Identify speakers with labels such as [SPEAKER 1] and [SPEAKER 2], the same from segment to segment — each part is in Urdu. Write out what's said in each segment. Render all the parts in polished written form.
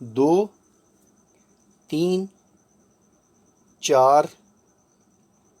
[SPEAKER 1] 2, 3, 4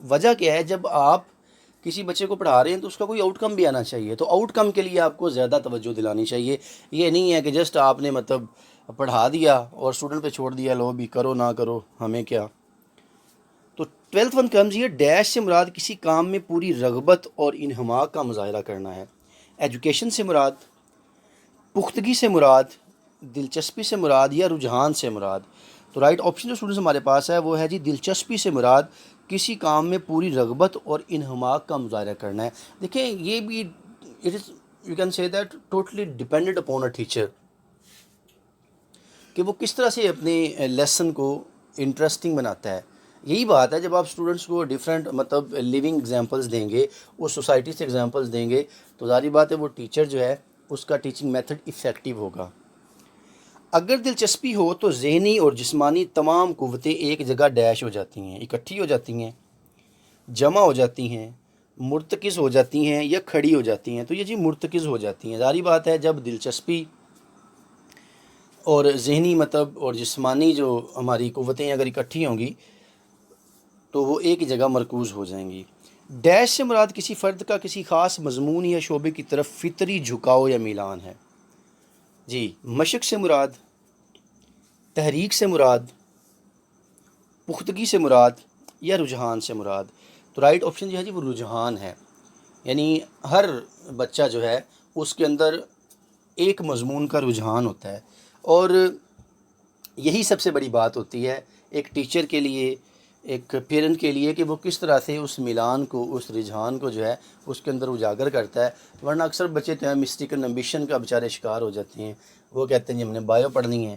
[SPEAKER 1] وجہ کیا ہے، جب آپ کسی بچے کو پڑھا رہے ہیں تو اس کا کوئی آؤٹ کم بھی آنا چاہیے، تو آؤٹ کم کے لیے آپ کو زیادہ توجہ دلانی چاہیے. یہ نہیں ہے کہ جسٹ آپ نے مطلب پڑھا دیا اور اسٹوڈنٹ پہ چھوڑ دیا، لو بھی کرو نہ کرو ہمیں کیا. تو 12th ون کمز یہ ڈیش سے مراد کسی کام میں پوری رغبت اور انہماک کا مظاہرہ کرنا ہے. ایجوکیشن سے مراد، پختگی سے مراد، دلچسپی سے مراد یا رجحان سے مراد. تو رائٹ آپشن جو اسٹوڈنٹس ہمارے پاس ہے وہ ہے جی دلچسپی سے مراد کسی کام میں پوری رغبت اور انہماک کا مظاہرہ کرنا ہے. دیکھیں یہ بھی it is you can say that totally depended upon a teacher کہ وہ کس طرح سے اپنے لیسن کو انٹرسٹنگ بناتا ہے. یہی بات ہے، جب آپ اسٹوڈنٹس کو ڈفرینٹ مطلب لیونگ ایگزامپلس دیں گے، اس سوسائٹی سے ایگزامپلس دیں گے، تو ظاہری بات ہے وہ ٹیچر جو ہے اس کا ٹیچنگ میتھڈ افیکٹو ہوگا. اگر دلچسپی ہو تو ذہنی اور جسمانی تمام قوتیں ایک جگہ ڈیش ہو جاتی ہیں، اکٹھی ہو جاتی ہیں، جمع ہو جاتی ہیں، مرتکز ہو جاتی ہیں یا کھڑی ہو جاتی ہیں. تو یہ جی مرتکز ہو جاتی ہیں. ظاہری بات ہے جب دلچسپی اور ذہنی مطلب اور جسمانی جو ہماری قوتیں اگر اکٹھی ہوں گی تو وہ ایک جگہ مرکوز ہو جائیں گی. ڈیش سے مراد کسی فرد کا کسی خاص مضمون یا شعبے کی طرف فطری جھکاؤ یا میلان ہے. جی مشق سے مراد، تحریک سے مراد، پختگی سے مراد یا رجحان سے مراد. تو رائٹ آپشن جو ہے جی وہ رجحان ہے. یعنی ہر بچہ جو ہے اس کے اندر ایک مضمون کا رجحان ہوتا ہے، اور یہی سب سے بڑی بات ہوتی ہے ایک ٹیچر کے لیے، ایک پیرنٹ کے لیے، کہ وہ کس طرح سے اس میلان کو، اس رجحان کو جو ہے اس کے اندر اجاگر کرتا ہے. ورنہ اکثر بچے تو ہیں مسٹیکن امبیشن کا بیچارے شکار ہو جاتے ہیں. وہ کہتے ہیں جی ہم نے بایو پڑھنی ہے،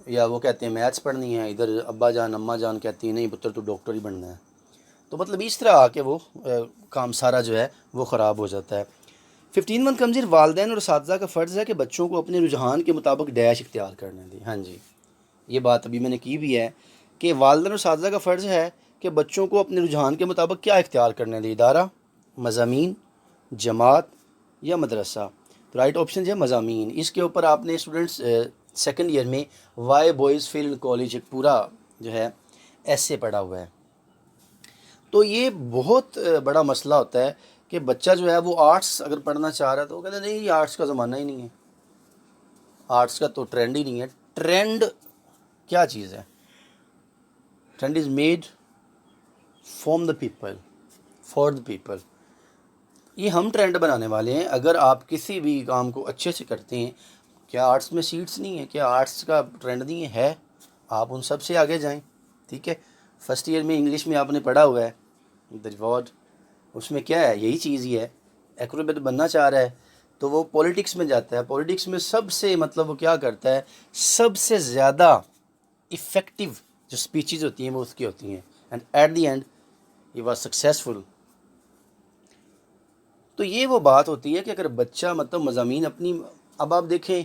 [SPEAKER 1] یا وہ کہتے ہیں میتھس پڑھنی ہے، ادھر ابا جان اماں جان کہتی ہیں نہیں پتر تو ڈاکٹر ہی بننا ہے. تو مطلب اس طرح آ کے وہ کام سارا جو ہے وہ خراب ہو جاتا ہے. 15 ون کمزیر والدین اور اساتذہ کا فرض ہے کہ بچوں کو اپنے رجحان کے مطابق ڈیش اختیار کرنے دیں. ہاں جی، یہ بات ابھی میں نے کی بھی ہے کہ والدین اور اساتذہ کا فرض ہے کہ بچوں کو اپنے رجحان کے مطابق کیا اختیار کرنے دیں، ادارہ، مضامین، جماعت یا مدرسہ. تو رائٹ آپشن ہے مضامین. اس کے اوپر آپ نے اسٹوڈنٹس سیکنڈ ایئر میں وائی بوائز فیلڈ کالج ایک پورا جو ہے ایسے پڑھا ہوا ہے. تو یہ بہت بڑا مسئلہ ہوتا ہے کہ بچہ جو ہے وہ آرٹس اگر پڑھنا چاہ رہا ہے تو وہ کہتے ہیں نہیں یہ آرٹس کا زمانہ ہی نہیں ہے، آرٹس کا تو ٹرینڈ ہی نہیں ہے. ٹرینڈ کیا چیز ہے؟ Trend is made from the people, for the people. یہ ہم ٹرینڈ بنانے والے ہیں. اگر آپ کسی بھی کام کو اچھے سے کرتے ہیں، کیا آرٹس میں سیٹس نہیں ہیں؟ کیا آرٹس کا ٹرینڈ نہیں ہے؟ آپ ان سب سے آگے جائیں. ٹھیک ہے، فرسٹ ایئر میں انگلش میں آپ نے پڑھا ہوا ہے دا ورڈ، اس میں کیا ہے؟ یہی چیز ہی ہے. ایکروبیٹ بننا چاہ رہا ہے تو وہ پولیٹکس میں جاتا ہے. پولیٹکس میں سب سے مطلب وہ کیا کرتا ہے، سب سے زیادہ افیکٹو جو اسپیچز ہوتی ہیں وہ اس کی ہوتی ہیں، and at the end he was successful. تو یہ وہ بات ہوتی ہے کہ اگر بچہ مطلب مضامین اپنی، اب آپ دیکھیں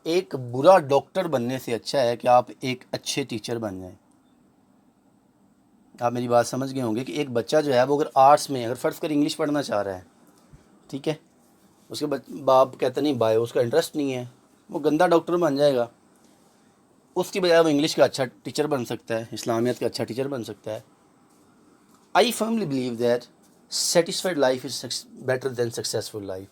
[SPEAKER 1] ایک برا ڈاکٹر بننے سے اچھا ہے کہ آپ ایک اچھے ٹیچر بن جائیں. آپ میری بات سمجھ گئے ہوں گے کہ ایک بچہ جو ہے وہ اگر آرٹس میں اگر فرض کر انگلش پڑھنا چاہ رہا ہے، ٹھیک ہے، اس کے باپ کہتا نہیں بایو، اس کا انٹرسٹ نہیں ہے، وہ گندا ڈاکٹر بن جائے گا. اس کی بجائے وہ انگلش کا اچھا ٹیچر بن سکتا ہے، اسلامیت کا اچھا ٹیچر بن سکتا ہے. I firmly believe that satisfied life is better than successful life.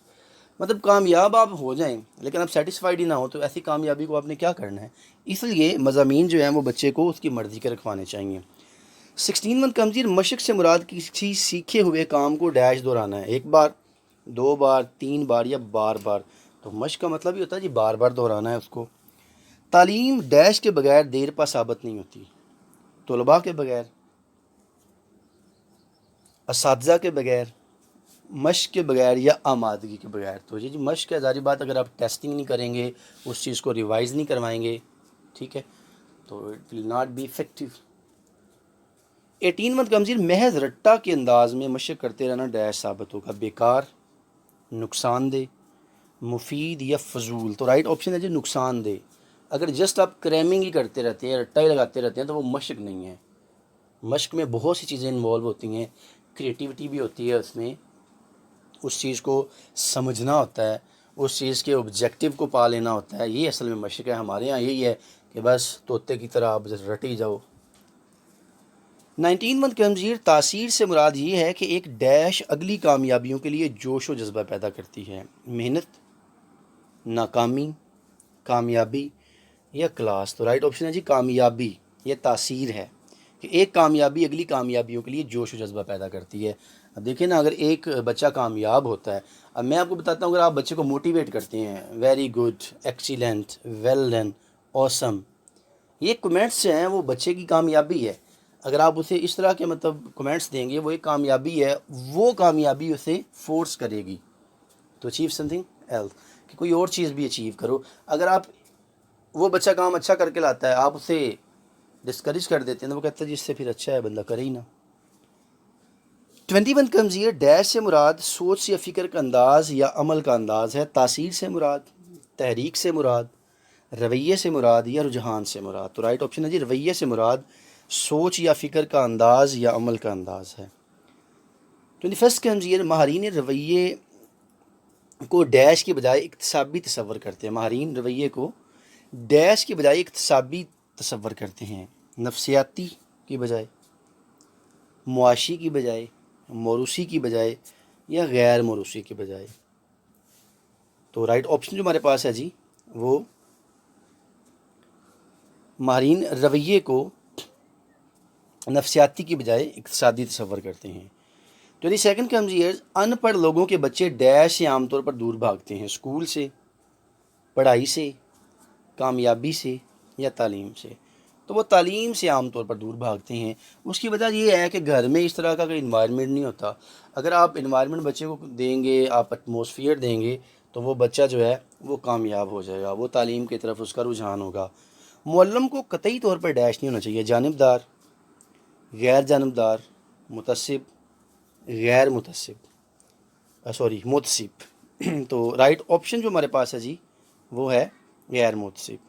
[SPEAKER 1] مطلب کامیاب آپ ہو جائیں لیکن آپ سیٹسفائڈ ہی نہ ہو تو ایسی کامیابی کو آپ نے کیا کرنا ہے. اس لیے مضامین جو ہیں وہ بچے کو اس کی مرضی کے رکھوانے چاہیے. 16 ون کمزیر مشق سے مراد کسی سیکھے ہوئے کام کو ڈیش دہرانا ہے، ایک بار، 2 بار، 3 بار یا بار بار. تو مشق کا مطلب ہی ہوتا ہے جی بار بار دہرانا ہے اس کو. تعلیم ڈیش کے بغیر دیر پا ثابت نہیں ہوتی. طلباء کے بغیر، اساتذہ کے بغیر، مشق کے بغیر یا آمادگی کے بغیر. تو جی مشق ہے، ظاہری بات اگر آپ ٹیسٹنگ نہیں کریں گے، اس چیز کو ریوائز نہیں کروائیں گے، ٹھیک ہے، تو it will not be effective. 18 month کمزیر محض رٹا کے انداز میں مشق کرتے رہنا ڈیش ثابت ہوگا، بیکار، نقصان دہ، مفید یا فضول. تو رائٹ آپشن ہے جی نقصان دہ. اگر جسٹ آپ کریمنگ ہی کرتے رہتے ہیں، رٹا ہی لگاتے رہتے ہیں تو وہ مشق نہیں ہے. مشق میں بہت سی چیزیں انوالو ہوتی ہیں، کریٹیوٹی بھی ہوتی ہے اس میں، اس چیز کو سمجھنا ہوتا ہے، اس چیز کے آبجیکٹیو کو پا لینا ہوتا ہے. یہ اصل میں مشق ہے. ہمارے ہاں یہی ہے کہ بس طوطے کی طرح آپ رٹ ہی جاؤ. 19 کمزیر تاثیر سے مراد یہ ہے کہ ایک ڈیش اگلی کامیابیوں کے لیے جوش و جذبہ پیدا کرتی ہے. محنت، ناکامی، کامیابی یا کلاس. تو رائٹ آپشن ہے جی کامیابی. یہ تاثیر ہے کہ ایک کامیابی اگلی کامیا کے لیے جوش و جذبہ پیدا کرتی ہے. اب دیکھیں نا، اگر ایک بچہ کامیاب ہوتا ہے، اب میں آپ کو بتاتا ہوں، اگر آپ بچے کو موٹیویٹ کرتے ہیں، very good, excellent, well done, awesome, یہ کمنٹس جو ہیں وہ بچے کی کامیابی ہے. اگر آپ اسے اس طرح کے مطلب کمنٹس دیں گے، وہ ایک کامیابی ہے، وہ کامیابی اسے فورس کرے گی تو اچیو سم تھنگ ایلس، کہ کوئی اور چیز بھی اچیو کرو. اگر آپ وہ بچہ کام اچھا کر کے لاتا ہے، آپ اسے ڈسکریج کر دیتے ہیں تو وہ کہتا ہے جی اس سے پھر اچھا ہے بندہ کرے ہی نا. 21 کمزیر ڈیش سے مراد سوچ یا فکر کا انداز یا عمل کا انداز ہے. تاثیر سے مراد، تحریک سے مراد، رویے سے مراد یا رجحان سے مراد. تو رائٹ آپشن ہے جی رویے سے مراد سوچ یا فکر کا انداز یا عمل کا انداز ہے. 21 کمزیر ماہرین رویے کو ڈیش کے بجائے اقتصابی تصور کرتے ہیں. ماہرین رویے کو ڈیش کے بجائے اقتصابی تصور کرتے ہیں. نفسیاتی کی بجائے، معاشی کی بجائے، موروثی کی بجائے یا غیر موروثی کی بجائے. تو رائٹ آپشن جو ہمارے پاس ہے جی وہ ماہرین رویے کو نفسیاتی کی بجائے اقتصادی تصور کرتے ہیں. 22 کمزیر ان پڑھ لوگوں کے بچے ڈیش سے عام طور پر دور بھاگتے ہیں. اسکول سے، پڑھائی سے، کامیابی سے یا تعلیم سے. تو وہ تعلیم سے عام طور پر دور بھاگتے ہیں. اس کی وجہ یہ ہے کہ گھر میں اس طرح کا کوئی انوائرمنٹ نہیں ہوتا. اگر آپ انوائرمنٹ بچے کو دیں گے، آپ ایٹماسفیئر دیں گے، تو وہ بچہ جو ہے وہ کامیاب ہو جائے گا، وہ تعلیم کی طرف اس کا رجحان ہوگا. معلم کو قطعی طور پر ڈیش نہیں ہونا چاہیے. جانبدار، غیر جانبدار، متعصب، غیر متعصب، متعصب. تو رائٹ آپشن جو ہمارے پاس ہے جی وہ ہے غیر متعصب.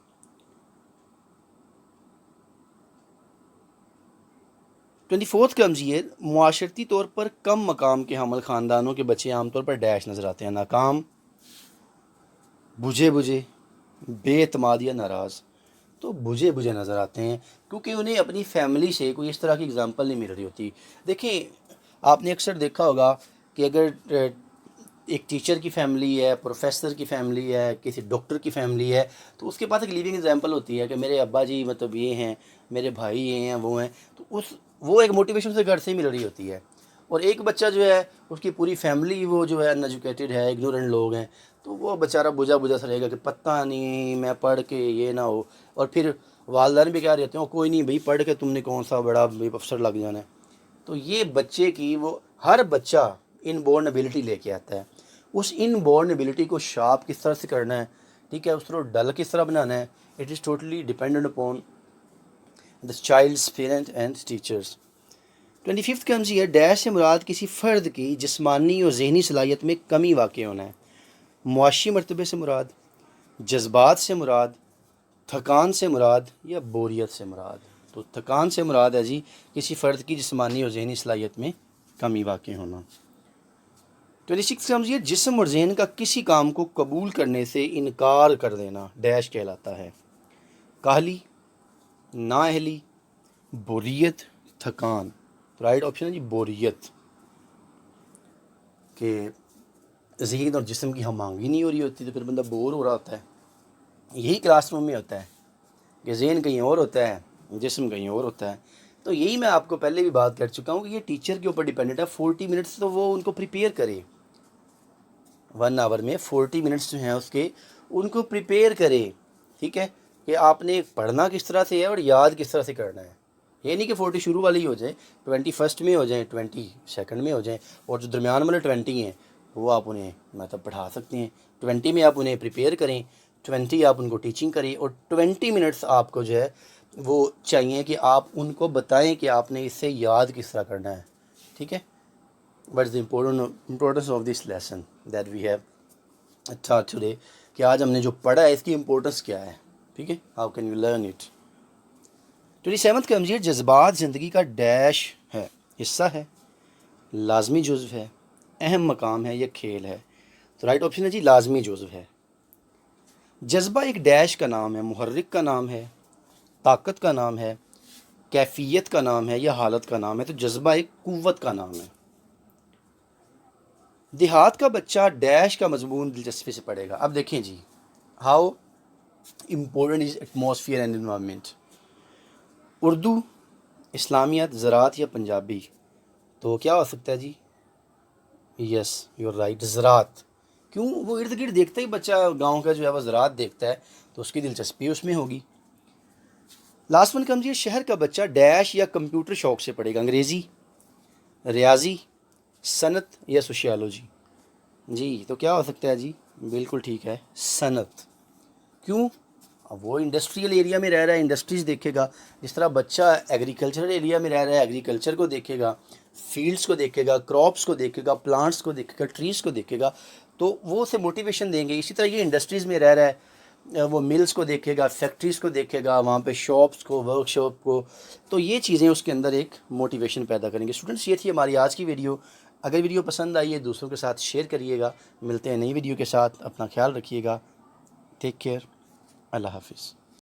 [SPEAKER 1] 24 کمزیر معاشرتی طور پر کم مقام کے حامل خاندانوں کے بچے عام طور پر ڈیش نظر آتے ہیں. ناکام، بجھے بجھے، بے اعتماد یا ناراض. تو بجھے بجھے نظر آتے ہیں کیونکہ انہیں اپنی فیملی سے کوئی اس طرح کی اگزامپل نہیں مل رہی ہوتی. دیکھیں، آپ نے اکثر دیکھا ہوگا کہ اگر ایک ٹیچر کی فیملی ہے، پروفیسر کی فیملی ہے، کسی ڈاکٹر کی فیملی ہے، تو اس کے پاس ایک لیونگ ایگزامپل ہوتی ہے کہ میرے ابا جی مطلب یہ ہیں، میرے بھائی یہ ہیں، وہ ہیں. تو وہ ایک موٹیویشن سے گھر سے ہی مل رہی ہوتی ہے. اور ایک بچہ جو ہے اس کی پوری فیملی وہ جو ہے ان ایجوکیٹڈ ہے، اگنورنٹ لوگ ہیں، تو وہ بیچارہ بجھا بجھا سا رہے گا کہ پتہ نہیں میں پڑھ کے یہ نہ ہو. اور پھر والدین بھی کیا رہتے ہیں، کوئی نہیں بھائی پڑھ کے تم نے کون سا بڑا افسر لگ جانا ہے. تو یہ بچے کی وہ ہر بچہ ان بورن ایبلٹی لے کے آتا ہے. اس ان بورن ایبلٹی کو شارپ کس طرح سے کرنا ہے، ٹھیک ہے، اس طرح ڈل کس طرح بنانا ہے، it is totally dependent upon the child's parent and teachers. 25 کمزیر ڈیش سے مراد کسی فرد کی جسمانی اور ذہنی صلاحیت میں کمی واقع ہونا ہے. معاشی مرتبے سے مراد، جذبات سے مراد، تھکان سے مراد یا بوریت سے مراد. تو تھکان سے مراد ہے جی کسی فرد کی جسمانی اور ذہنی صلاحیت میں کمی واقع ہونا. 26 کمزیر جسم اور ذہن کا کسی کام کو قبول کرنے سے انکار کر دینا ڈیش کہلاتا ہے. کاہلی، نااہلی، بوریت، تھکان. رائٹ آپشن ہے جی بوریت، کہ ذہن اور جسم کی ہم آہنگی نہیں ہو رہی ہوتی تو پھر بندہ بور ہو رہا ہوتا ہے. یہی کلاس روم میں ہوتا ہے کہ ذہن کہیں اور ہوتا ہے، جسم کہیں اور ہوتا ہے. تو یہی میں آپ کو پہلے بھی بات کر چکا ہوں کہ یہ ٹیچر کے اوپر ڈیپینڈنٹ ہے. 40 منٹس تو وہ ان کو پریپیئر کرے، 1 آور میں 40 منٹس جو ہیں اس کے ان کو پریپیئر کرے. ٹھیک ہے، کہ آپ نے پڑھنا کس طرح سے ہے اور یاد کس طرح سے کرنا ہے. یہ نہیں کہ 40 شروع والی ہو جائے، 21 میں ہو جائیں، 22 میں ہو جائیں، اور جو درمیان والے 20 ہیں وہ آپ انہیں مطلب پڑھا سکتے ہیں. 20 میں آپ انہیں پریپیئر کریں، 20 آپ ان کو ٹیچنگ کریں، اور 20 منٹس آپ کو جو ہے وہ چاہیے کہ آپ ان کو بتائیں کہ آپ نے اس سے یاد کس طرح کرنا ہے. ٹھیک ہے. What is the importance of this lesson that we have taught today؟ کہ آج ہم نے جو پڑھا ہے اس کی امپورٹنس کیا ہے. ٹھیک ہے، how can you learn it؟ 27 کمزیر جذبات زندگی کا ڈیش ہے، حصہ ہے، لازمی جزو ہے، اہم مقام ہے یا کھیل ہے. تو رائٹ آپشن ہے جی لازمی جزو ہے. جذبہ ایک ڈیش کا نام ہے، محرک کا نام ہے، طاقت کا نام ہے، کیفیت کا نام ہے یا حالت کا نام ہے، تو جذبہ ایک قوت کا نام ہے۔ دیہات کا بچہ ڈیش کا مضمون دلچسپی سے پڑھے گا۔ اب دیکھیں جی، how important is atmosphere and environment. Urdu, اسلامیات، زراعت یا پنجابی، تو کیا ہو سکتا ہے جی؟ یس یو آر رائٹ، زراعت۔ کیوں؟ وہ ارد گرد دیکھتا ہی بچہ گاؤں کا جو ہے وہ زراعت دیکھتا ہے، تو اس کی دلچسپی اس میں ہوگی۔ لاسٹ ون کم جی، شہر کا بچہ ڈیش یا کمپیوٹر شوق سے پڑھے گا، انگریزی، ریاضی، صنعت یا سوشیالوجی۔ جی تو کیا ہو سکتا ہے جی؟ بالکل ٹھیک ہے، صنعت۔ کیوں؟ اب وہ انڈسٹریل ایریا میں رہ رہا ہے، انڈسٹریز دیکھے گا، جس طرح بچہ ایگریکلچرل ایریا میں رہ رہا ہے، ایگریکلچر کو دیکھے گا، فیلڈس کو دیکھے گا، کراپس کو دیکھے گا، پلانٹس کو دیکھے گا، ٹریز کو دیکھے گا، تو وہ اسے موٹیویشن دیں گے۔ اسی طرح یہ انڈسٹریز میں رہ رہا ہے، وہ ملز کو دیکھے گا، فیکٹریز کو دیکھے گا، وہاں پہ شاپس کو، ورک شاپ کو، تو یہ چیزیں اس کے اندر ایک موٹیویشن پیدا کریں گے۔ اسٹوڈنٹس، یہ تھی ہماری آج کی ویڈیو۔ اگر ویڈیو پسند آئی ہے دوسروں کے ساتھ شیئر کریے گا۔ ملتے ہیں نئی ویڈیو کے ساتھ، اپنا خیال رکھیے گا، ٹیک کیئر، اللہ حافظ۔